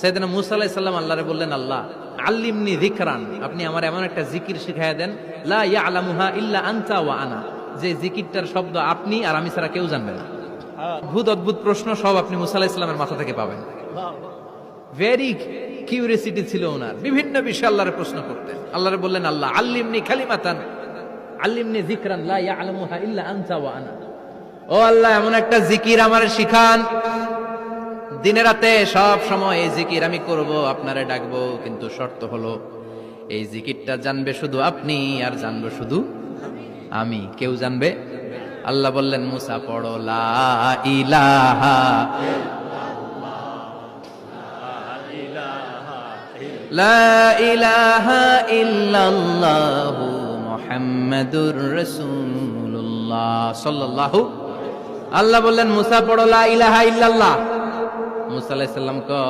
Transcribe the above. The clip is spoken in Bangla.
সাইয়েদনা মূসা আলাইহিস সালাম আল্লাহরে বললেন, আল্লাহ আল্লিমনি যিকরান, আপনি আমার এমন একটা জিকির শিখাইয়া দেন, লা ইয়ালামুহা ইল্লা আনতা ওয়া আনা, যে জিকিরটার শব্দ আপনি আর আমি ছাড়া কেউ জানবে না। অদ্ভুত অদ্ভুত প্রশ্ন সব আপনি মূসা আলাইহিস সালামের মাথা থেকে পাবেন। ভেরি কিউরিয়াসিটি ছিল ওনার, বিভিন্ন বিষয়ে আল্লাহরে প্রশ্ন করতেন। আল্লাহরে বললেন, আল্লাহ আল্লিমনি কালিমাতান, আল্লিমনি যিকরান লা ইয়ালামুহা ইল্লা আনতা ওয়া আনা, ও আল্লাহ এমন একটা জিকির আমারে শিখান, দিনে রাতে সব সময় এই জিকির আমি করব, আপনারে ডাকবো, কিন্তু শর্ত হলো এই জিকিরটা জানবে শুধু আপনি আর জানবো শুধু আমি, কেউ জানবে। আল্লাহ বললেন, মুসা পড়ো লা ইলাহা লা ইলাহা ইল্লাল্লাহু মুহাম্মাদুর রাসূলুল্লাহ সাল্লাল্লাহু। আল্লাহ বললেন, মুসা পড়ো লা ইলাহা ইল্লাল্লাহ। মুসা আলাইহিস সালাম